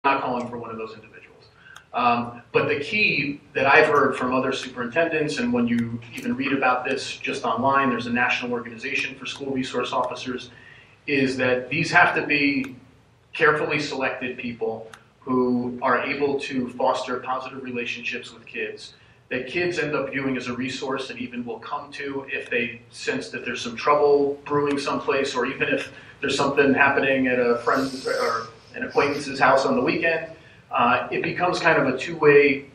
not calling for one of those individuals. But the key that I've heard from other superintendents, and when you even read about this just online, there's a national organization for school resource officers, is that these have to be carefully selected people who are able to foster positive relationships with kids, that kids end up viewing as a resource and even will come to if they sense that there's some trouble brewing someplace, or even if there's something happening at a friend's or an acquaintance's house on the weekend. It becomes kind of a two-way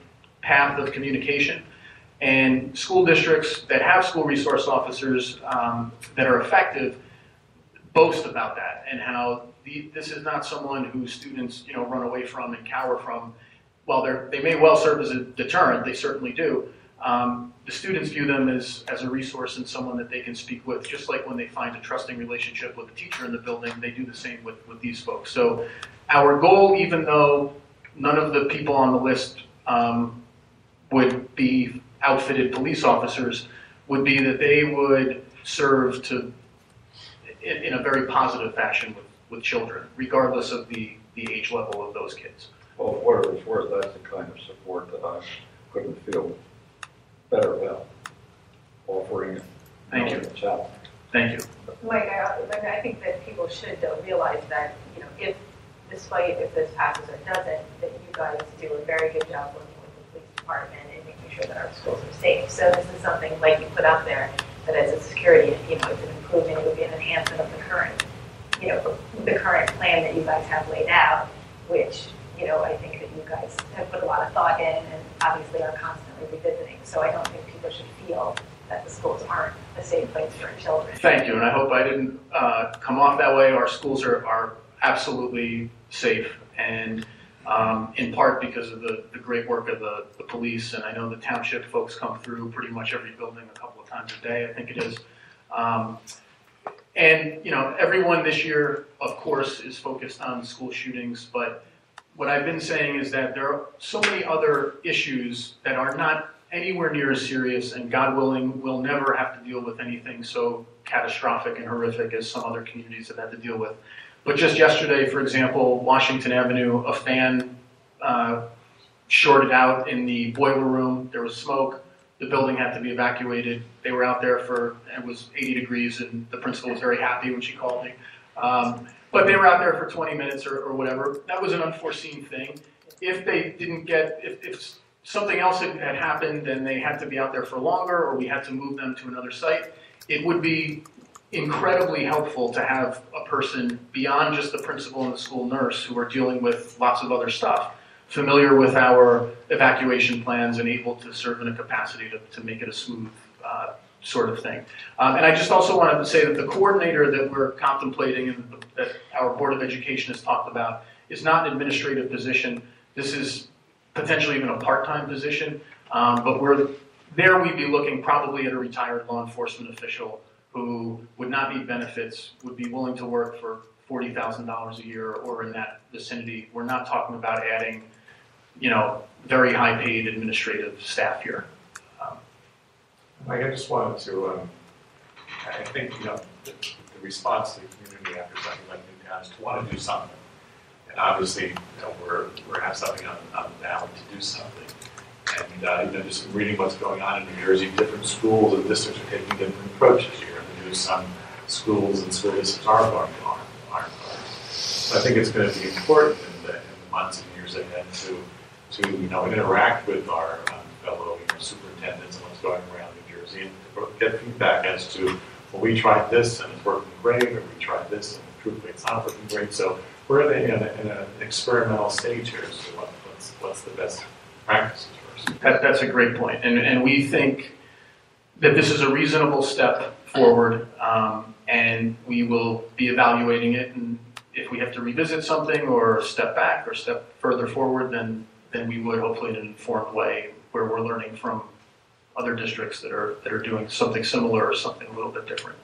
path of communication. And school districts that have school resource officers that are effective boast about that, and how this is not someone who students run away from and cower from. While they may well serve as a deterrent, they certainly do. The students view them as a resource and someone that they can speak with, just like when they find a trusting relationship with a teacher in the building, they do the same with these folks. So our goal, even though none of the people on the list would be outfitted police officers, would be that they would serve in a very positive fashion with children, regardless of the age level of those kids. Well, for whatever it's worth, that's the kind of support that I couldn't feel better about offering it. Thank you. Thank you. Mike, I think that people should realize that, if this passes or doesn't, that you guys do a very good job working with the police department and making sure that our schools are safe. So this is something like you put out there that as a security, it's an improvement, it would be an enhancement of the current, the current plan that you guys have laid out, which, I think that you guys have put a lot of thought in and obviously are constantly revisiting. So I don't think people should feel that the schools aren't a safe place for our children. Thank you, and I hope I didn't come off that way. Our schools are absolutely safe, and in part because of the great work of the police, and I know the township folks come through pretty much every building a couple of times a day, I think it is. And everyone this year, of course, is focused on school shootings, but what I've been saying is that there are so many other issues that are not anywhere near as serious, and God willing, we'll never have to deal with anything so catastrophic and horrific as some other communities have had to deal with. But just yesterday, for example, Washington Avenue, a fan shorted out in the boiler room. There was smoke. The building had to be evacuated. They were out there it was 80 degrees, and the principal was very happy when she called me. But they were out there for 20 minutes or whatever. That was an unforeseen thing. If they didn't if something else had happened and they had to be out there for longer, or we had to move them to another site, it would be incredibly helpful to have a person beyond just the principal and the school nurse who are dealing with lots of other stuff, familiar with our evacuation plans and able to serve in a capacity to make it a smooth sort of thing. And I just also wanted to say that the coordinator that we're contemplating and that our Board of Education has talked about is not an administrative position. This is potentially even a part-time position, but we'd be looking probably at a retired law enforcement official who would not need benefits, would be willing to work for $40,000 a year or in that vicinity. We're not talking about adding, very high-paid administrative staff here. Mike, I just wanted to, I think, the response to the community after something like Newtown is to want to do something. And obviously, we're have something on the ballot to do something. And, just reading what's going on in New Jersey, different schools and districts are taking different approaches here. Some schools and school districts are going to aren't. So I think it's going to be important in the months and years ahead to interact with our fellow superintendents and what's going around New Jersey and to get feedback as to, well, we tried this and it's working great, or we tried this and truthfully it's not working great. So we're in an experimental stage here. So what's the best practices first? That's a great point, and we think that this is a reasonable step forward, and we will be evaluating it, and if we have to revisit something or step back or step further forward, then we would, hopefully in an informed way where we're learning from other districts that are doing something similar or something a little bit different.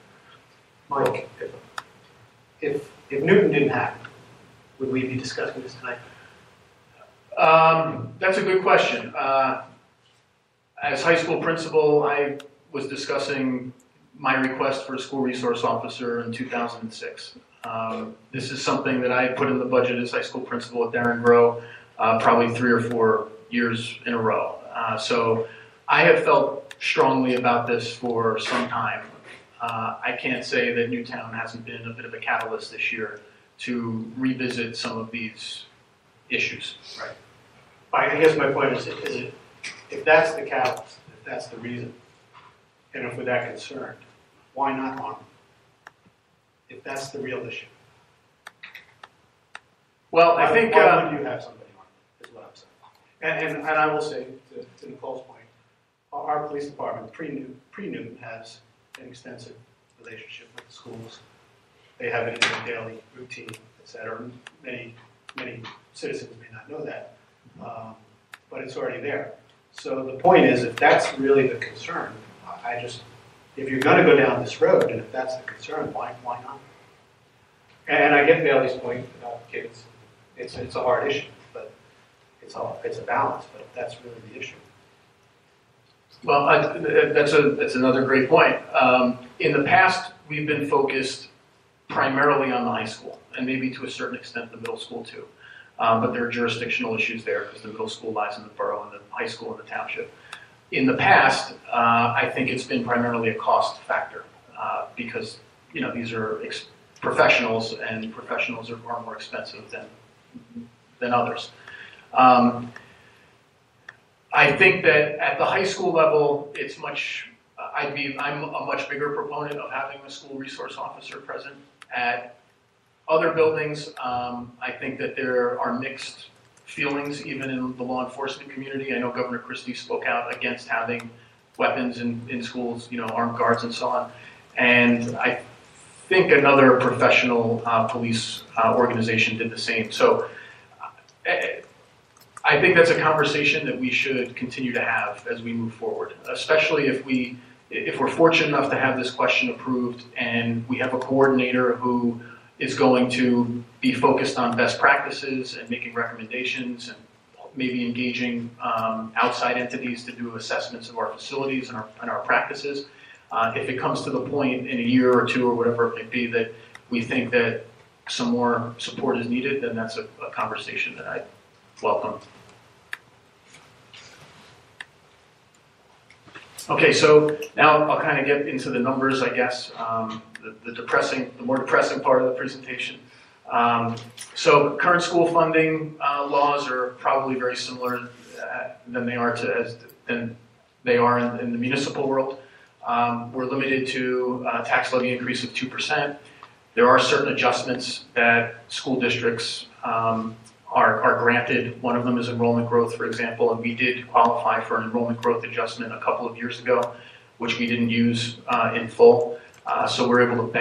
Mike, if Newton didn't happen, would we be discussing this tonight? That's a good question. As high school principal, I was discussing my request for a school resource officer in 2006. This is something that I put in the budget as high school principal at Darren Grow, probably 3 or 4 years in a row. So I have felt strongly about this for some time. I can't say that Newtown hasn't been a bit of a catalyst this year to revisit some of these issues. Right. I guess my point is if that's the catalyst, if that's the reason, and if we're that concerned, why not on them? If that's the real issue. Well, I think... Why would you have somebody on it, is what I'm saying. And I will say, to Nicole's point, our police department, pre-Newton, has an extensive relationship with the schools. They have it in their daily routine, et cetera. Many citizens may not know that, but it's already there. So the point is, if that's really the concern, if you're going to go down this road, and if that's the concern, why not? And I get Bailey's point about kids. It's a hard issue, but it's a balance. But that's really the issue. Well, that's another great point. In the past, we've been focused primarily on the high school, and maybe to a certain extent the middle school too. But there are jurisdictional issues there because the middle school lies in the borough and the high school in the township. In the past, I think it's been primarily a cost factor because these are professionals, and professionals are far more expensive than others. I think that at the high school level, it's I'm a much bigger proponent of having a school resource officer present. At other buildings, I think that there are mixed feelings even in the law enforcement community. I know Governor Christie spoke out against having weapons in schools, armed guards and so on. And I think another professional police organization did the same. So I think that's a conversation that we should continue to have as we move forward, especially if we're fortunate enough to have this question approved and we have a coordinator who is going to be focused on best practices and making recommendations and maybe engaging outside entities to do assessments of our facilities and our practices. If it comes to the point in a year or two or whatever it may be that we think that some more support is needed, then that's a conversation that I welcome. Okay, so now I'll kind of get into the numbers, I guess, the more depressing part of the presentation. So current school funding laws are probably very similar than they are in the municipal world. We're limited to a tax levy increase of 2%. There are certain adjustments that school districts are granted. One of them is enrollment growth, for example, and we did qualify for an enrollment growth adjustment a couple of years ago, which we didn't use in full. So we're able to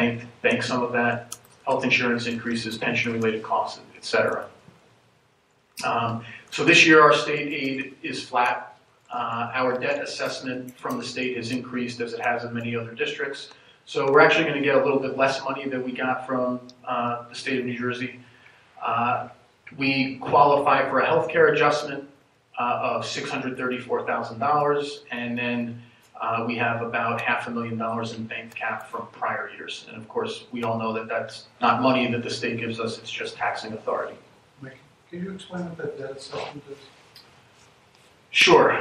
bank some of that. Health insurance increases, pension-related costs, et cetera. So this year our state aid is flat. Our debt assessment from the state has increased as it has in many other districts. So we're actually going to get a little bit less money than we got from the state of New Jersey. We qualify for a healthcare adjustment of $634,000, and then we have about $500,000 in banked cap from prior years. And of course, we all know that that's not money that the state gives us, it's just taxing authority. Mike, can you explain what that debt assessment is? Sure.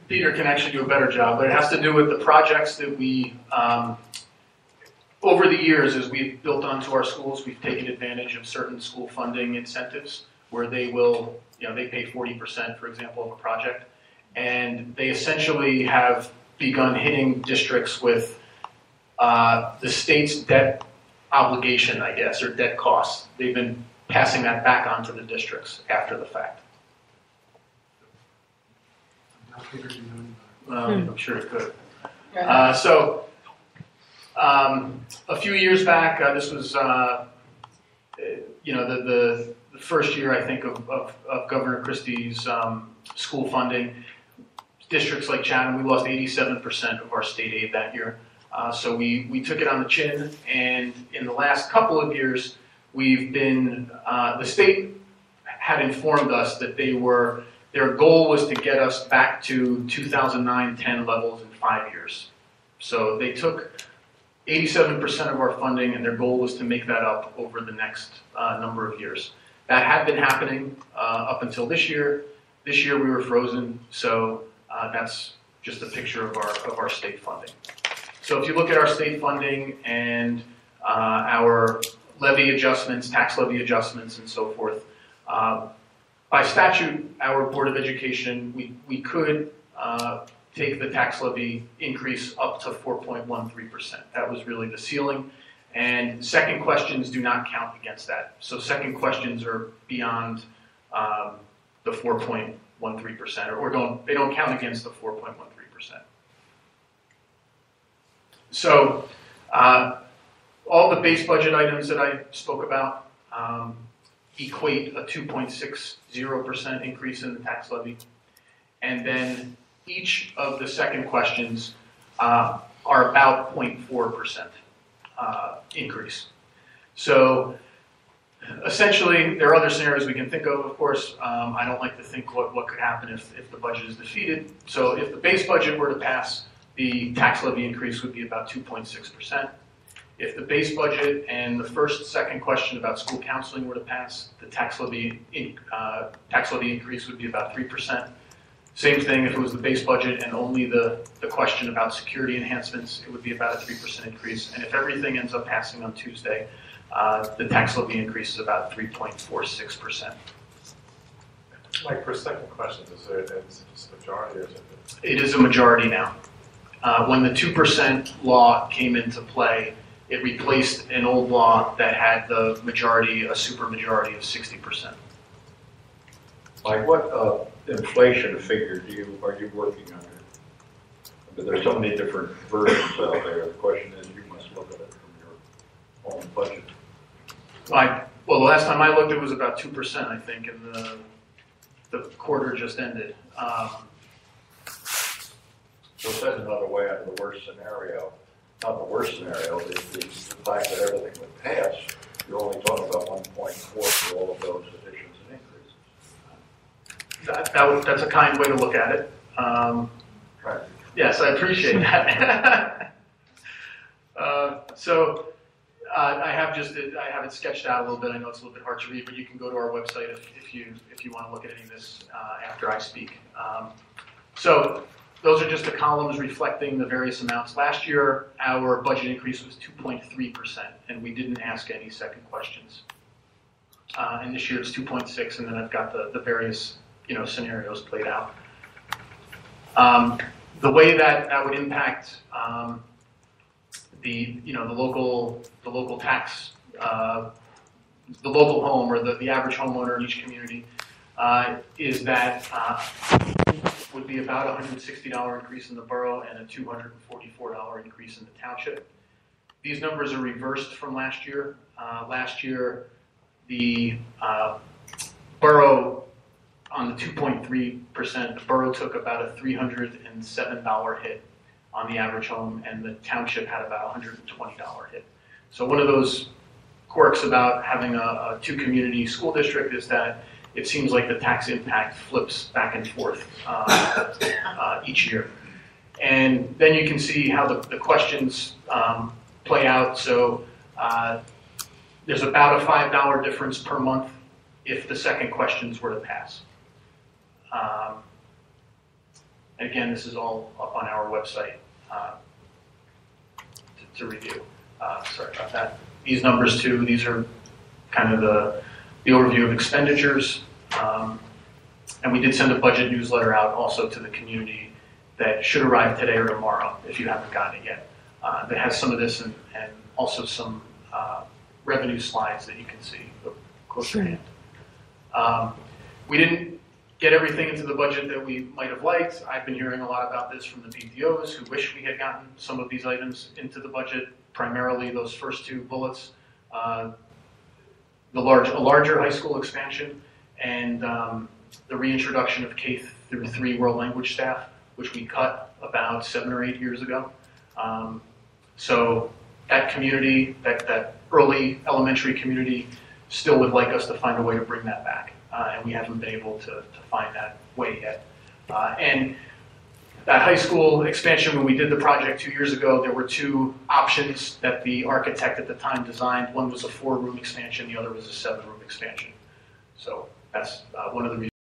Peter can actually do a better job, but it has to do with the projects that we, over the years, as we've built onto our schools, we've taken advantage of certain school funding incentives where they will, they pay 40%, for example, of a project. And they essentially have begun hitting districts with the state's debt obligation, I guess, or debt costs. They've been passing that back onto the districts after the fact. I'm sure it could. A few years back, this was, the first year, I think, of Governor Christie's school funding. Districts like Chatham, we lost 87% of our state aid that year. So we took it on the chin, and in the last couple of years, we've been, the state had informed us that their goal was to get us back to 2009-10 levels in 5 years. So they took 87% of our funding, and their goal was to make that up over the next number of years. That had been happening up until this year. This year we were frozen, so that's just a picture of our state funding. So if you look at our state funding and our levy adjustments, tax levy adjustments, and so forth, by statute, our Board of Education, we could take the tax levy increase up to 4.13%. That was really the ceiling. And second questions do not count against that. So second questions are beyond the 4.13%, or they don't count against the 4.13%. So all the base budget items that I spoke about equate a 2.60% increase in the tax levy. And then each of the second questions are about 0.4% increase. So essentially, there are other scenarios we can think of course. I don't like to think what could happen if the budget is defeated. So if the base budget were to pass, the tax levy increase would be about 2.6%. If the base budget and the second question about school counseling were to pass, the tax levy increase would be about 3%. Same thing if it was the base budget and only the question about security enhancements, it would be about a 3% increase. And if everything ends up passing on Tuesday, the tax levy increase is about 3.46%. Mike, for second question, is it a majority or is it? It is a majority now. When the 2% law came into play, it replaced an old law that had the majority, a supermajority of 60%. Mike, what inflation figure are you working under? But there's so many different versions out there. The question is, you must look at it from your own budget. Well, the last time I looked, it was about 2%, I think, and the quarter just ended. So said another way, under the worst scenario, not the worst scenario, the fact that everything would pass, you're only talking about 1.4 for all of those additions and increases. That's a kind way to look at it. Right. Yes, I appreciate that. So I have it sketched out a little bit. I know it's a little bit hard to read, but you can go to our website if you want to look at any of this after I speak. So those are just the columns reflecting the various amounts. Last year, our budget increase was 2.3%, and we didn't ask any second questions. And this year it's 2.6, and then I've got the various scenarios played out. The way that would impact the local tax, the local home or the average homeowner in each community is that would be about a $160 increase in the borough and a $244 increase in the township. These numbers are reversed from last year. Last year, the borough, on the 2.3%, the borough took about a $307 hit on the average home, and the township had about a $120 hit. So one of those quirks about having a two-community school district is that it seems like the tax impact flips back and forth each year. And then you can see how the questions play out. So there's about a $5 difference per month if the second questions were to pass. And again, this is all up on our website to review. Sorry about that. These numbers too, these are kind of the overview of expenditures. And we did send a budget newsletter out also to the community that should arrive today or tomorrow if you haven't gotten it yet. That has some of this and also some revenue slides that you can see closer to hand. We didn't get everything into the budget that we might have liked. I've been hearing a lot about this from the BDOs who wish we had gotten some of these items into the budget, primarily those first two bullets. A larger high school expansion and the reintroduction of K through 3 world language staff, which we cut about 7 or 8 years ago. So that community, that early elementary community, still would like us to find a way to bring that back. And we haven't been able to find that way yet. And That high school expansion, when we did the project 2 years ago, there were two options that the architect at the time designed. One was a 4-room expansion, the other was a 7-room expansion. So that's one of the reasons